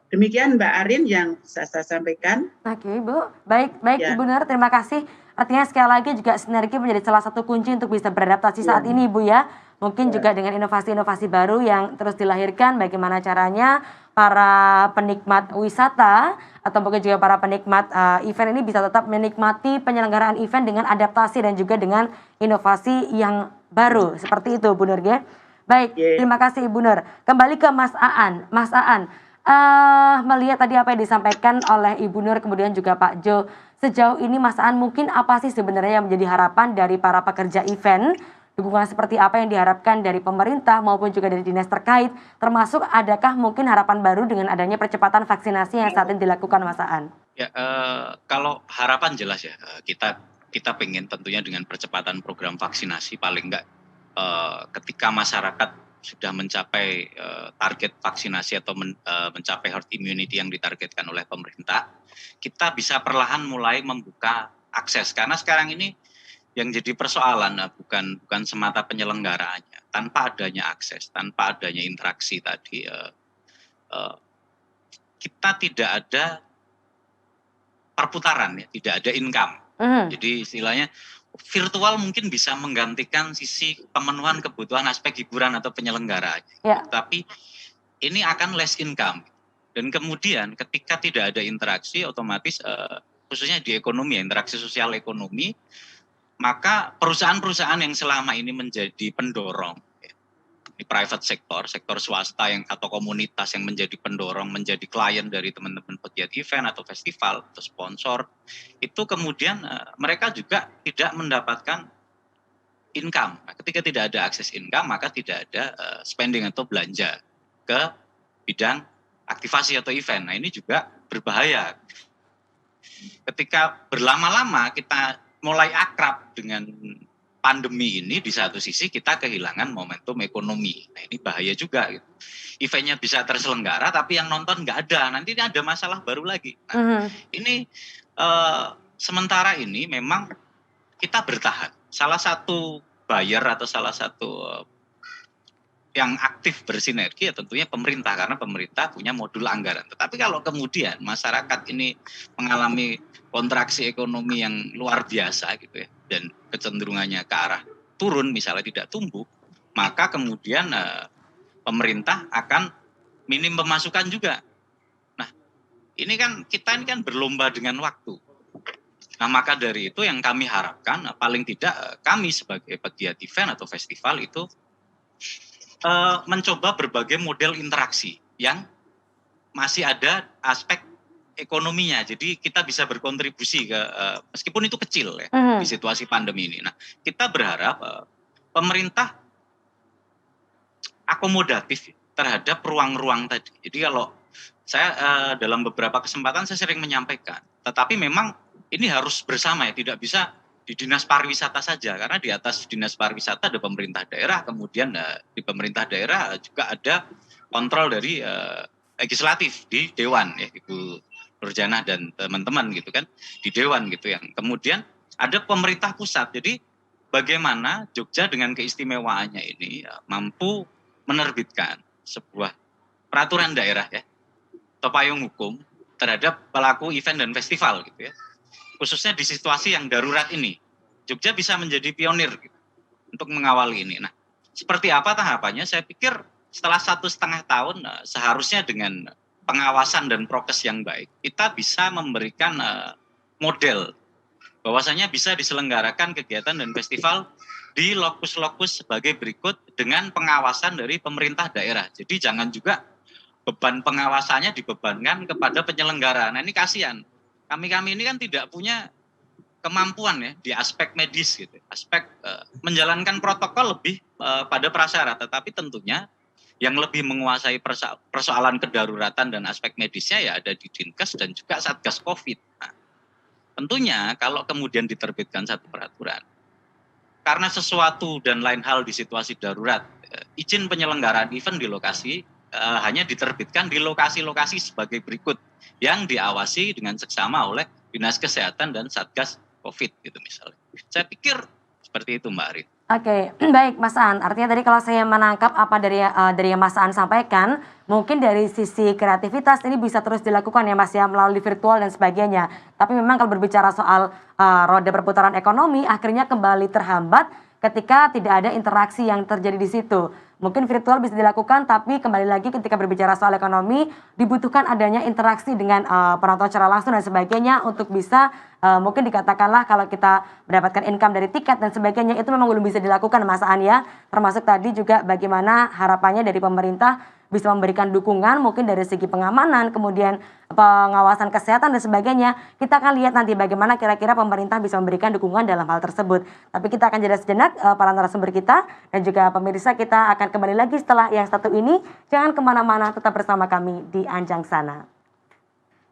Demikian Mbak Arin yang bisa saya sampaikan. Oke Ibu, baik Ya. Ibu Nur, terima kasih. Artinya sekali lagi juga sinergi menjadi salah satu kunci untuk bisa beradaptasi saat ini Ibu ya. Mungkin juga dengan inovasi-inovasi baru yang terus dilahirkan, bagaimana caranya para penikmat wisata atau mungkin juga para penikmat event ini bisa tetap menikmati penyelenggaraan event dengan adaptasi dan juga dengan inovasi yang baru. Seperti itu Bu Nur ya. Baik, terima kasih Ibu Nur. Kembali ke Mas Aan. Mas Aan, melihat tadi apa yang disampaikan oleh Ibu Nur kemudian juga Pak Jo, sejauh ini Mas Aan mungkin apa sih sebenarnya yang menjadi harapan dari para pekerja event? Dukungan seperti apa yang diharapkan dari pemerintah maupun juga dari dinas terkait, termasuk adakah mungkin harapan baru dengan adanya percepatan vaksinasi yang saat ini dilakukan Mas Aan? Ya, kalau harapan jelas ya, kita pengen tentunya dengan percepatan program vaksinasi paling enggak ketika masyarakat sudah mencapai target vaksinasi atau mencapai herd immunity yang ditargetkan oleh pemerintah, kita bisa perlahan mulai membuka akses. Karena sekarang ini yang jadi persoalan bukan semata penyelenggaraannya, tanpa adanya akses, tanpa adanya interaksi tadi, kita tidak ada perputaran, ya, tidak ada income. Jadi istilahnya virtual mungkin bisa menggantikan sisi pemenuhan kebutuhan aspek hiburan atau penyelenggaraan. Tapi ini akan less income. Dan kemudian ketika tidak ada interaksi, otomatis khususnya di ekonomi, interaksi sosial ekonomi, maka perusahaan-perusahaan yang selama ini menjadi pendorong di private sector, sektor swasta yang atau komunitas yang menjadi pendorong, menjadi klien dari teman-teman pegiat event atau festival atau sponsor, itu kemudian mereka juga tidak mendapatkan income. Nah, ketika tidak ada akses income, maka tidak ada spending atau belanja ke bidang aktivasi atau event. Nah, ini juga berbahaya. Ketika berlama-lama kita mulai akrab dengan pandemi ini, di satu sisi kita kehilangan momentum ekonomi. Nah, ini bahaya juga gitu. Eventnya bisa terselenggara tapi yang nonton nggak ada, nanti ada masalah baru lagi. Nah, ini sementara ini memang kita bertahan. Salah satu buyer atau salah satu yang aktif bersinergi ya tentunya pemerintah, karena pemerintah punya modul anggaran. Tetapi kalau kemudian masyarakat ini mengalami kontraksi ekonomi yang luar biasa gitu ya, dan kecenderungannya ke arah turun misalnya tidak tumbuh, maka kemudian pemerintah akan minim pemasukan juga. Nah, kita ini kan berlomba dengan waktu. Nah, maka dari itu yang kami harapkan paling tidak kami sebagai pegiat event atau festival itu mencoba berbagai model interaksi yang masih ada aspek ekonominya. Jadi kita bisa berkontribusi ke meskipun itu kecil ya di situasi pandemi ini. Nah, kita berharap pemerintah akomodatif terhadap ruang-ruang tadi. Jadi kalau saya dalam beberapa kesempatan saya sering menyampaikan, tetapi memang ini harus bersama ya, tidak bisa di dinas pariwisata saja, karena di atas dinas pariwisata ada pemerintah daerah, kemudian di pemerintah daerah juga ada kontrol dari legislatif di dewan ya, Ibu Nurjana dan teman-teman gitu kan, di dewan gitu, yang kemudian ada pemerintah pusat. Jadi bagaimana Jogja dengan keistimewaannya ini mampu menerbitkan sebuah peraturan daerah ya atau payung hukum terhadap pelaku event dan festival gitu ya, khususnya di situasi yang darurat ini. Jogja bisa menjadi pionir gitu, untuk mengawali ini. Nah, seperti apa tahapannya? Saya pikir setelah 1,5 tahun seharusnya dengan pengawasan dan prokes yang baik, kita bisa memberikan model bahwasanya bisa diselenggarakan kegiatan dan festival di lokus-lokus sebagai berikut dengan pengawasan dari pemerintah daerah. Jadi jangan juga beban pengawasannya dibebankan kepada penyelenggara. Nah, ini kasihan. Kami ini kan tidak punya kemampuan ya di aspek medis gitu. Aspek menjalankan protokol lebih pada prasyarat, tetapi tentunya yang lebih menguasai persoalan kedaruratan dan aspek medisnya ya ada di Dinkes dan juga Satgas Covid. Nah, Tentunya kalau kemudian diterbitkan satu peraturan, karena sesuatu dan lain hal di situasi darurat, izin penyelenggaraan event di lokasi hanya diterbitkan di lokasi-lokasi sebagai berikut yang diawasi dengan seksama oleh Dinas Kesehatan dan Satgas COVID gitu misalnya. Saya pikir seperti itu Mbak Arin. Oke, baik Mas Aan. Artinya tadi kalau saya menangkap apa dari yang Mas Aan sampaikan, mungkin dari sisi kreativitas ini bisa terus dilakukan ya Mas ya melalui virtual dan sebagainya. Tapi memang kalau berbicara soal roda perputaran ekonomi, akhirnya kembali terhambat ketika tidak ada interaksi yang terjadi di situ. Mungkin virtual bisa dilakukan, tapi kembali lagi ketika berbicara soal ekonomi, dibutuhkan adanya interaksi dengan penonton secara langsung dan sebagainya untuk bisa mungkin dikatakanlah kalau kita mendapatkan income dari tiket dan sebagainya, itu memang belum bisa dilakukan Mas Aan ya. Termasuk tadi juga bagaimana harapannya dari pemerintah bisa memberikan dukungan mungkin dari segi pengamanan, kemudian pengawasan kesehatan dan sebagainya. Kita akan lihat nanti bagaimana kira-kira pemerintah bisa memberikan dukungan dalam hal tersebut. Tapi kita akan jeda sejenak para narasumber kita dan juga pemirsa, kita akan kembali lagi setelah yang satu ini. Jangan kemana-mana, tetap bersama kami di Anjang Sana.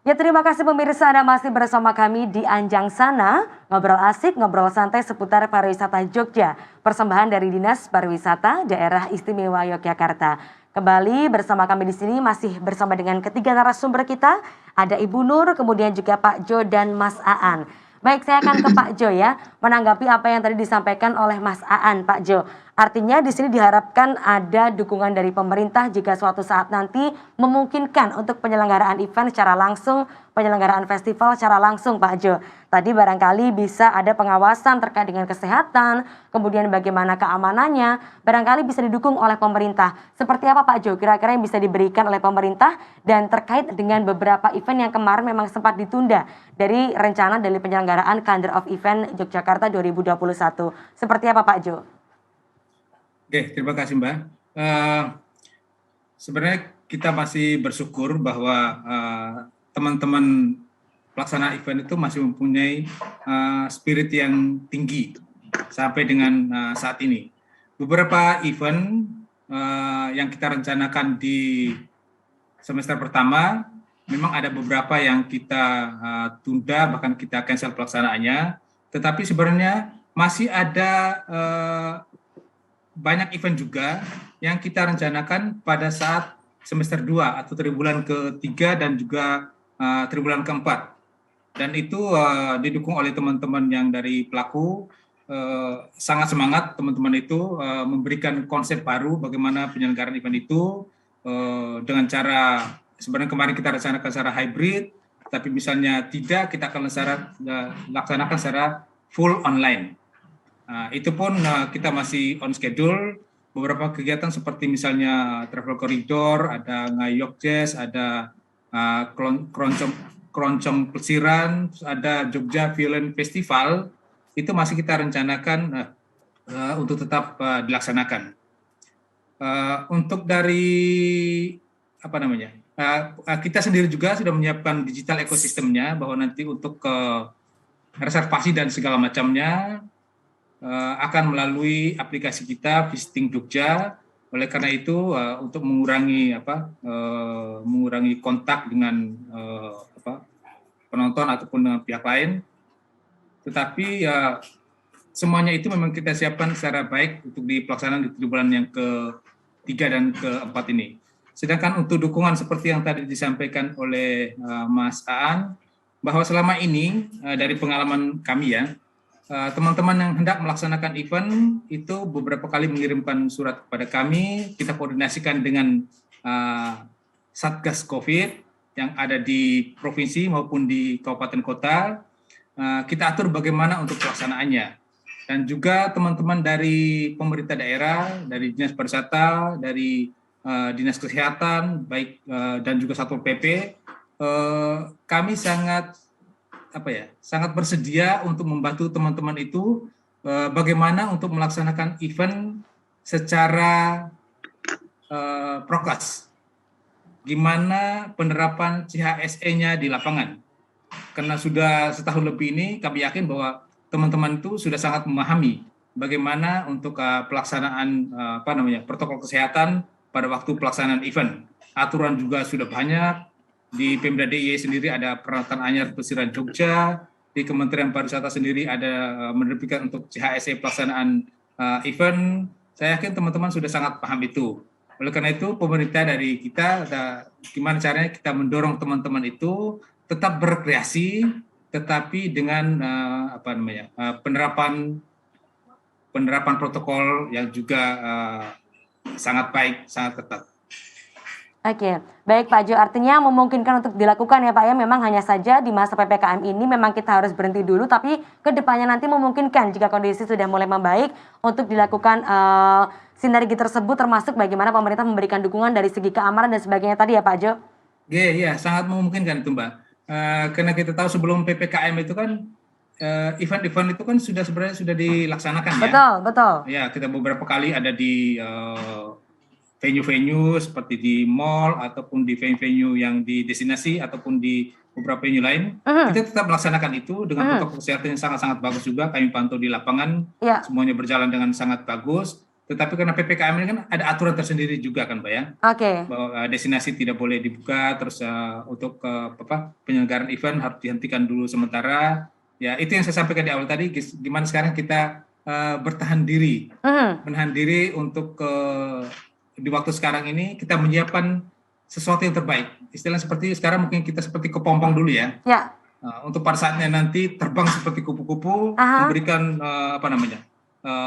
Ya, terima kasih pemirsa, Anda masih bersama kami di Anjang Sana. Ngobrol asik, ngobrol santai seputar pariwisata Jogja. Persembahan dari Dinas Pariwisata Daerah Istimewa Yogyakarta. Kembali bersama kami di sini masih bersama dengan ketiga narasumber kita. Ada Ibu Nur, kemudian juga Pak Jo dan Mas Aan. Baik, saya akan ke Pak Jo ya, menanggapi apa yang tadi disampaikan oleh Mas Aan, Pak Jo. Artinya di sini diharapkan ada dukungan dari pemerintah jika suatu saat nanti memungkinkan untuk penyelenggaraan event secara langsung, penyelenggaraan festival secara langsung, Pak Jo. Tadi barangkali bisa ada pengawasan terkait dengan kesehatan, kemudian bagaimana keamanannya, barangkali bisa didukung oleh pemerintah. Seperti apa Pak Jo kira-kira yang bisa diberikan oleh pemerintah dan terkait dengan beberapa event yang kemarin memang sempat ditunda dari rencana dari penyelenggaraan Calendar of Event Yogyakarta 2021. Seperti apa Pak Jo? Oke, terima kasih Mbak. Sebenarnya kita masih bersyukur bahwa teman-teman pelaksana event itu masih mempunyai spirit yang tinggi sampai dengan saat ini. Beberapa event yang kita rencanakan di semester pertama, memang ada beberapa yang kita tunda, bahkan kita cancel pelaksanaannya. Tetapi sebenarnya masih ada banyak event juga yang kita rencanakan pada saat semester 2 atau triwulan ke-3 dan juga triwulan ke-4. Dan itu didukung oleh teman-teman yang dari pelaku, sangat semangat teman-teman itu memberikan konsep baru bagaimana penyelenggaraan event itu dengan cara, sebenarnya kemarin kita rencanakan secara hybrid, tapi misalnya tidak, kita akan laksanakan secara full online. Itu pun kita masih on schedule. Beberapa kegiatan seperti misalnya travel corridor, ada ngayok jazz, ada keroncong pelesiran, ada Jogja Violin Festival, itu masih kita rencanakan untuk tetap dilaksanakan. Untuk dari kita sendiri juga sudah menyiapkan digital ekosistemnya, bahwa nanti untuk reservasi dan segala macamnya akan melalui aplikasi kita Visiting Jogja. Oleh karena itu untuk mengurangi kontak dengan penonton ataupun dengan pihak lain, tetapi semuanya itu memang kita siapkan secara baik untuk pelaksanaan di triwulan yang ke-3 dan ke-4 ini. Sedangkan untuk dukungan seperti yang tadi disampaikan oleh Mas Aan, bahwa selama ini dari pengalaman kami ya, teman-teman yang hendak melaksanakan event itu beberapa kali mengirimkan surat kepada kami, kita koordinasikan dengan Satgas COVID yang ada di provinsi maupun di kabupaten kota, kita atur bagaimana untuk pelaksanaannya. Dan juga teman-teman dari pemerintah daerah, dari Dinas Pariwisata, dari Dinas Kesehatan, baik dan juga Satpol PP, kami sangat bersedia untuk membantu teman-teman itu bagaimana untuk melaksanakan event secara prokes. Gimana penerapan CHSE-nya di lapangan. Karena sudah setahun lebih ini kami yakin bahwa teman-teman itu sudah sangat memahami bagaimana untuk pelaksanaan protokol kesehatan pada waktu pelaksanaan event. Aturan juga sudah banyak. Di Pemda DIY sendiri ada peralatan anyar pelesiran Jogja, di Kementerian Pariwisata sendiri ada menerbitkan untuk CHSE pelaksanaan event. Saya yakin teman-teman sudah sangat paham itu. Oleh karena itu, pemerintah dari kita, gimana caranya kita mendorong teman-teman itu tetap berkreasi, tetapi dengan penerapan protokol yang juga sangat baik, sangat ketat. Oke, baik Pak Jo, artinya memungkinkan untuk dilakukan ya Pak ya, memang hanya saja di masa PPKM ini memang kita harus berhenti dulu, tapi kedepannya nanti memungkinkan jika kondisi sudah mulai membaik untuk dilakukan sinergi tersebut, termasuk bagaimana pemerintah memberikan dukungan dari segi keamanan dan sebagainya tadi ya Pak Jo? Iya, sangat memungkinkan itu Mbak. Karena kita tahu sebelum PPKM itu kan event-event itu kan sebenarnya sudah dilaksanakan ya. Betul. Ya, kita beberapa kali ada di venue-venue seperti di mall ataupun di venue-venue yang di destinasi ataupun di beberapa venue lain. Kita tetap melaksanakan itu dengan protokol kesehatan yang sangat-sangat bagus juga. Kami pantau di lapangan, semuanya berjalan dengan sangat bagus. Tetapi karena PPKM ini kan ada aturan tersendiri juga kan Mbak ya. Bahwa destinasi tidak boleh dibuka, terus untuk penyelenggaraan event harus dihentikan dulu sementara. Ya, itu yang saya sampaikan di awal tadi, gimana sekarang kita bertahan diri, menahan diri untuk di waktu sekarang ini kita menyiapkan sesuatu yang terbaik. Istilah seperti sekarang mungkin kita seperti kepompong dulu ya. Untuk pada saatnya nanti terbang seperti kupu-kupu, memberikan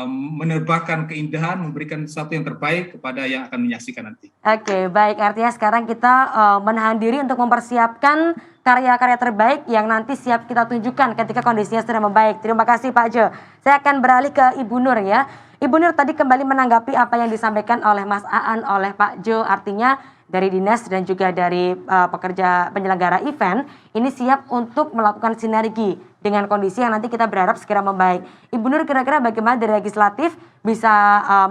menerbangkan keindahan, memberikan sesuatu yang terbaik kepada yang akan menyaksikan nanti. Oke, baik. Artinya sekarang kita menahan diri untuk mempersiapkan karya-karya terbaik yang nanti siap kita tunjukkan ketika kondisinya sudah membaik. Terima kasih Pak Jo. Saya akan beralih ke Ibu Nur ya. Ibu Nur tadi kembali menanggapi apa yang disampaikan oleh Mas Aan, oleh Pak Jo, artinya dari dinas dan juga dari pekerja penyelenggara event ini siap untuk melakukan sinergi dengan kondisi yang nanti kita berharap segera membaik. Ibu Nur, kira-kira bagaimana dari legislatif bisa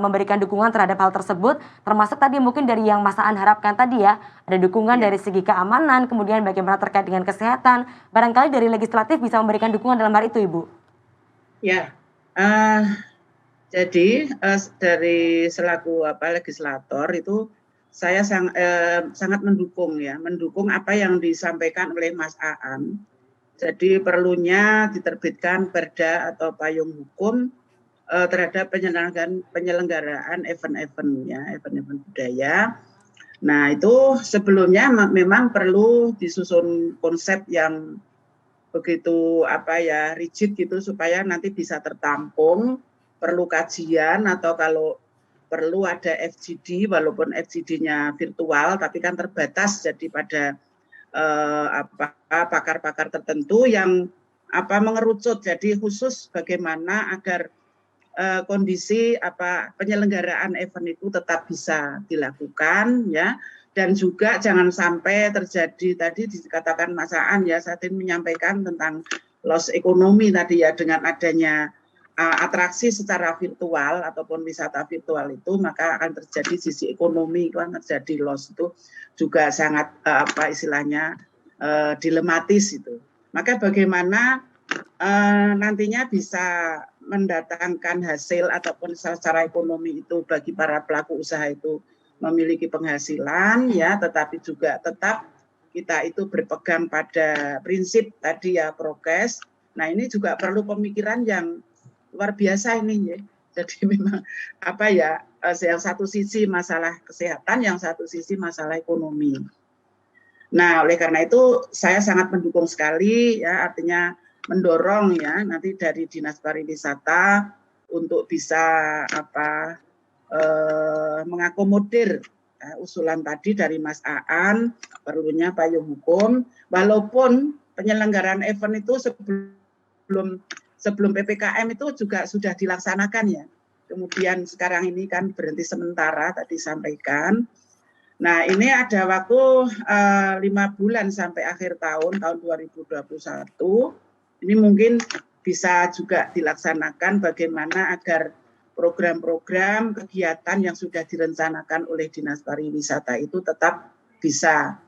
memberikan dukungan terhadap hal tersebut, termasuk tadi mungkin dari yang Mas Aan harapkan tadi ya, ada dukungan dari segi keamanan, kemudian bagaimana terkait dengan kesehatan, barangkali dari legislatif bisa memberikan dukungan dalam hal itu Ibu. Ya, jadi dari selaku legislator itu saya sangat mendukung apa yang disampaikan oleh Mas Aan. Jadi perlunya diterbitkan perda atau payung hukum terhadap penyelenggaraan event-event budaya. Nah, itu sebelumnya memang perlu disusun konsep yang begitu rigid gitu supaya nanti bisa tertampung, perlu kajian atau kalau perlu ada FGD, walaupun FGD-nya virtual tapi kan terbatas, jadi pada pakar-pakar tertentu yang mengerucut, jadi khusus bagaimana agar kondisi penyelenggaraan event itu tetap bisa dilakukan ya, dan juga jangan sampai terjadi tadi dikatakan Mas Aan ya, saat ini menyampaikan tentang loss ekonomi tadi ya, dengan adanya atraksi secara virtual ataupun wisata virtual itu maka akan terjadi sisi ekonomi, kan terjadi loss, itu juga sangat dilematis itu. Maka bagaimana nantinya bisa mendatangkan hasil ataupun secara ekonomi itu bagi para pelaku usaha itu memiliki penghasilan ya, tetapi juga tetap kita itu berpegang pada prinsip tadi ya, prokes. Nah, ini juga perlu pemikiran yang luar biasa ini ya. Jadi memang yang satu sisi masalah kesehatan, yang satu sisi masalah ekonomi. Nah, oleh karena itu saya sangat mendukung sekali ya, artinya mendorong ya nanti dari Dinas Pariwisata untuk bisa mengakomodir usulan tadi dari Mas Aan, perlunya payung hukum, walaupun penyelenggaraan event itu sebelum PPKM itu juga sudah dilaksanakan ya. Kemudian sekarang ini kan berhenti sementara tadi sampaikan. Nah, ini ada waktu 5 bulan sampai akhir tahun 2021. Ini mungkin bisa juga dilaksanakan bagaimana agar program-program kegiatan yang sudah direncanakan oleh Dinas Pariwisata itu tetap bisa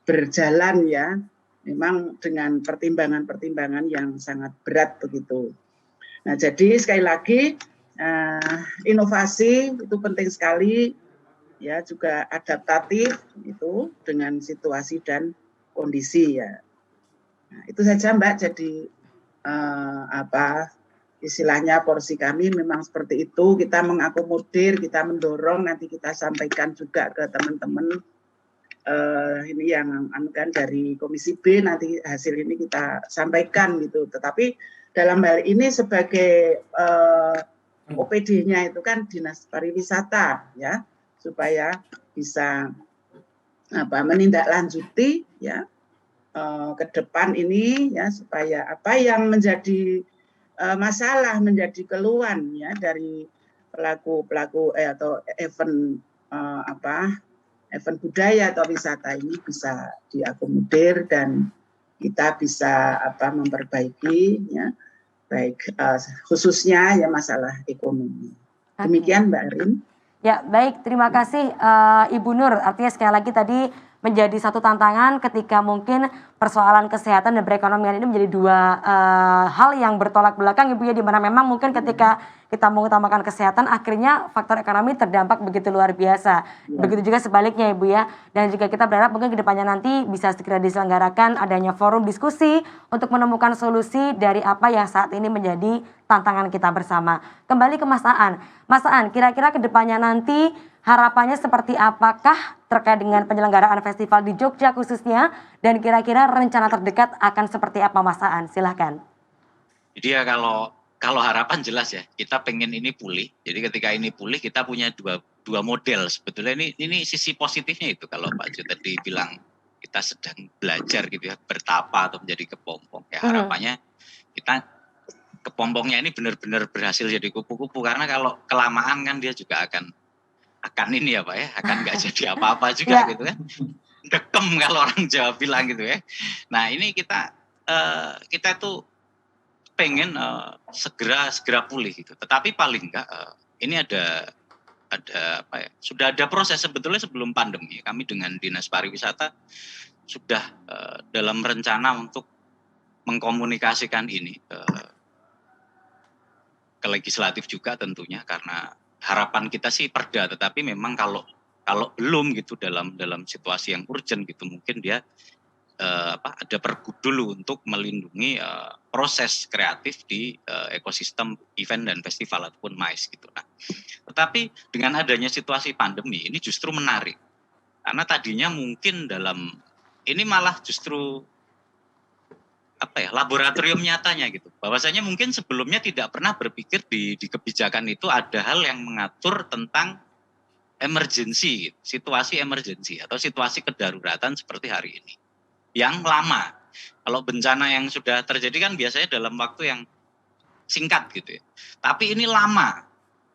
berjalan ya. Memang dengan pertimbangan-pertimbangan yang sangat berat begitu. Nah, jadi sekali lagi inovasi itu penting sekali ya, juga adaptatif itu dengan situasi dan kondisi ya. Nah, itu saja Mbak, jadi apa istilahnya porsi kami memang seperti itu, kita mengakomodir, kita mendorong, nanti kita sampaikan juga ke teman-teman ini yang kan dari Komisi B, nanti hasil ini kita sampaikan gitu. Tetapi dalam hal ini sebagai OPD-nya itu kan Dinas Pariwisata ya, supaya bisa menindaklanjuti ya ke depan ini ya, supaya apa yang menjadi masalah, menjadi keluhan ya dari pelaku atau event event budaya atau wisata ini bisa diakomodir dan kita bisa memperbaiki ya, baik khususnya ya masalah ekonomi. Demikian Mbak Arin. Ya, baik, terima kasih Ibu Nur. Artinya sekali lagi tadi menjadi satu tantangan ketika mungkin persoalan kesehatan dan perekonomian ini menjadi dua hal yang bertolak belakang Ibu ya, di mana memang mungkin ketika kita mengutamakan kesehatan akhirnya faktor ekonomi terdampak begitu luar biasa. Ya. Begitu juga sebaliknya Ibu ya. Dan juga kita berharap mungkin kedepannya nanti bisa segera diselenggarakan adanya forum diskusi untuk menemukan solusi dari apa yang saat ini menjadi tantangan kita bersama. Kembali ke Mas Aan. Mas Aan, kira-kira kedepannya nanti harapannya seperti apakah terkait dengan penyelenggaraan festival di Jogja khususnya, dan kira-kira rencana terdekat akan seperti apa Mas Aan? Silahkan. Jadi ya kalau harapan jelas ya, kita pengen ini pulih. Jadi ketika ini pulih kita punya dua model. Sebetulnya ini sisi positifnya itu, kalau Pak Jo tadi bilang kita sedang belajar gitu ya, bertapa atau menjadi kepompong. Ya harapannya kita kepompongnya ini benar-benar berhasil jadi kupu-kupu, karena kalau kelamaan kan dia juga akan ini ya Pak ya, akan nggak jadi apa-apa juga gitu kan. Dekem kalau orang Jawa bilang gitu ya. Nah ini kita tuh pengen segera pulih gitu. Tetapi paling enggak ini ada apa ya? Sudah ada proses sebetulnya sebelum pandemi. Kami dengan Dinas Pariwisata sudah dalam rencana untuk mengkomunikasikan ini ke legislatif juga tentunya, karena harapan kita sih perda, tetapi memang kalau belum gitu dalam situasi yang urgent gitu, mungkin dia ada pergub dulu untuk melindungi proses kreatif di ekosistem event dan festival ataupun MICE gitu. Nah, tetapi dengan adanya situasi pandemi ini justru menarik, karena tadinya mungkin ini malah justru laboratorium nyatanya gitu. Bahwasanya mungkin sebelumnya tidak pernah berpikir di kebijakan itu ada hal yang mengatur tentang emergency, situasi emergency atau situasi kedaruratan seperti hari ini. Yang lama. Kalau bencana yang sudah terjadi kan biasanya dalam waktu yang singkat gitu ya. Tapi ini lama.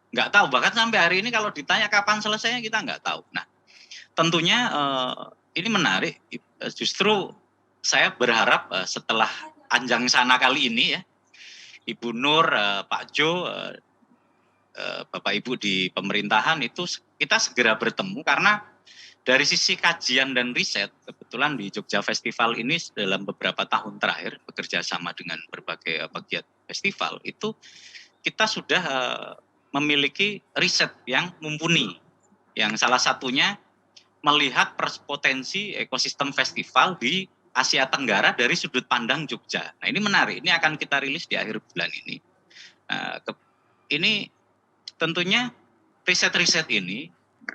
Nggak tahu, bahkan sampai hari ini kalau ditanya kapan selesainya kita nggak tahu. Nah, tentunya ini menarik. Justru saya berharap setelah Anjang Sana kali ini ya, Ibu Nur, Pak Jo, Bapak Ibu di pemerintahan itu kita segera bertemu, karena dari sisi kajian dan riset, kebetulan di Jogja Festival ini dalam beberapa tahun terakhir bekerja sama dengan berbagai pegiat festival, itu kita sudah memiliki riset yang mumpuni. Yang salah satunya melihat potensi ekosistem festival di Asia Tenggara dari sudut pandang Jogja. Nah ini menarik, ini akan kita rilis di akhir bulan ini. Ini tentunya riset-riset ini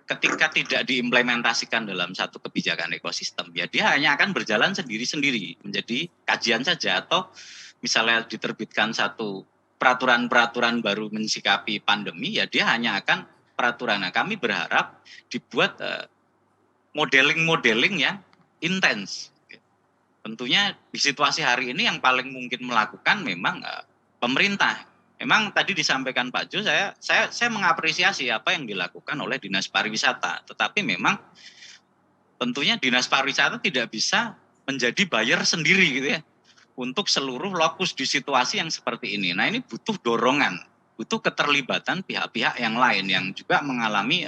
ketika tidak diimplementasikan dalam satu kebijakan ekosistem, ya dia hanya akan berjalan sendiri-sendiri menjadi kajian saja, atau misalnya diterbitkan satu peraturan-peraturan baru mensikapi pandemi, ya dia hanya akan peraturan. Nah, kami berharap dibuat modeling-modeling yang intens. Tentunya di situasi hari ini yang paling mungkin melakukan memang pemerintah. Memang tadi disampaikan Pak Jo, saya mengapresiasi apa yang dilakukan oleh Dinas Pariwisata. Tetapi memang tentunya Dinas Pariwisata tidak bisa menjadi buyer sendiri gitu ya, untuk seluruh lokus di situasi yang seperti ini. Nah ini butuh dorongan, butuh keterlibatan pihak-pihak yang lain yang juga mengalami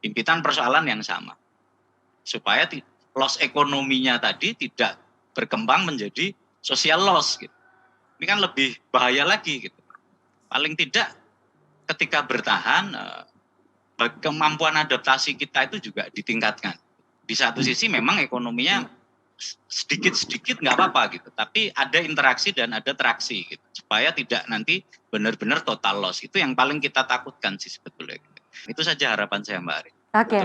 impitan persoalan yang sama. Supaya loss ekonominya tadi tidak berkembang menjadi social loss gitu. Ini kan lebih bahaya lagi gitu. Paling tidak ketika bertahan, kemampuan adaptasi kita itu juga ditingkatkan. Di satu sisi memang ekonominya sedikit-sedikit nggak apa-apa gitu, tapi ada interaksi dan ada traksi gitu, supaya tidak nanti benar-benar total loss. Itu yang paling kita takutkan sih sebetulnya. Itu saja harapan saya, Mbak Ari. Oke.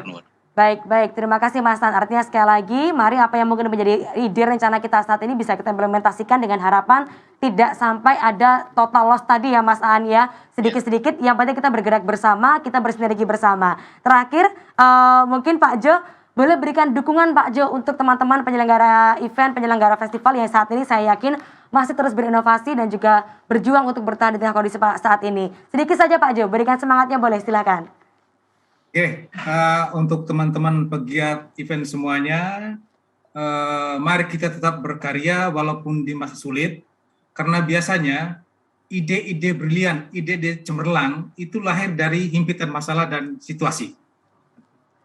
Baik. Terima kasih Mas Tan. Artinya sekali lagi, mari apa yang mungkin menjadi ide rencana kita saat ini bisa kita implementasikan dengan harapan tidak sampai ada total loss tadi ya Mas An ya. Sedikit-sedikit, yang penting kita bergerak bersama, kita bersinergi bersama. Terakhir, mungkin Pak Jo, boleh berikan dukungan Pak Jo untuk teman-teman penyelenggara event, penyelenggara festival yang saat ini saya yakin masih terus berinovasi dan juga berjuang untuk bertahan di tengah kondisi saat ini. Sedikit saja Pak Jo, berikan semangatnya boleh, silakan. Oke, untuk teman-teman pegiat event semuanya, mari kita tetap berkarya walaupun di masa sulit, karena biasanya ide-ide brilian, ide-ide cemerlang itu lahir dari himpitan masalah dan situasi.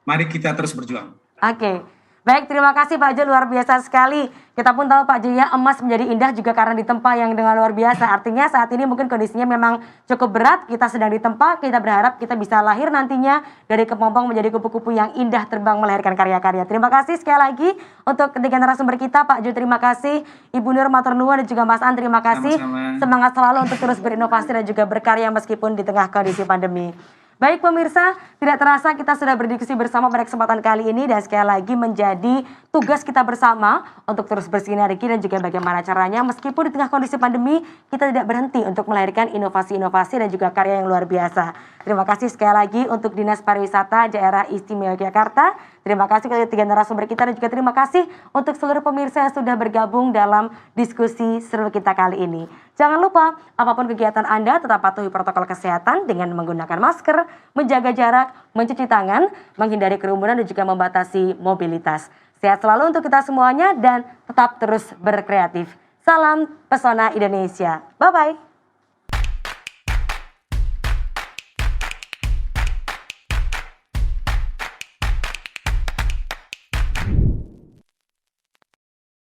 Mari kita terus berjuang. Oke. Baik, terima kasih Pak Jo, luar biasa sekali. Kita pun tahu Pak Jo ya, emas menjadi indah juga karena ditempa yang dengan luar biasa. Artinya saat ini mungkin kondisinya memang cukup berat, kita sedang ditempa, kita berharap kita bisa lahir nantinya dari kepompong menjadi kupu-kupu yang indah terbang melahirkan karya-karya. Terima kasih sekali lagi untuk ketiga narasumber kita, Pak Jo terima kasih, Ibu Nur matur nuwun dan juga Mas An terima kasih. Sama-sama. Semangat selalu untuk terus berinovasi dan juga berkarya meskipun di tengah kondisi pandemi. Baik pemirsa, tidak terasa kita sudah berdiskusi bersama pada kesempatan kali ini dan sekali lagi menjadi tugas kita bersama untuk terus bersinergi dan juga bagaimana caranya meskipun di tengah kondisi pandemi kita tidak berhenti untuk melahirkan inovasi-inovasi dan juga karya yang luar biasa. Terima kasih sekali lagi untuk Dinas Pariwisata Daerah Istimewa Yogyakarta. Terima kasih kepada tiga narasumber kita dan juga terima kasih untuk seluruh pemirsa yang sudah bergabung dalam diskusi seru kita kali ini. Jangan lupa, apapun kegiatan Anda tetap patuhi protokol kesehatan dengan menggunakan masker, menjaga jarak, mencuci tangan, menghindari kerumunan dan juga membatasi mobilitas. Sehat selalu untuk kita semuanya dan tetap terus berkreatif. Salam Pesona Indonesia. Bye-bye.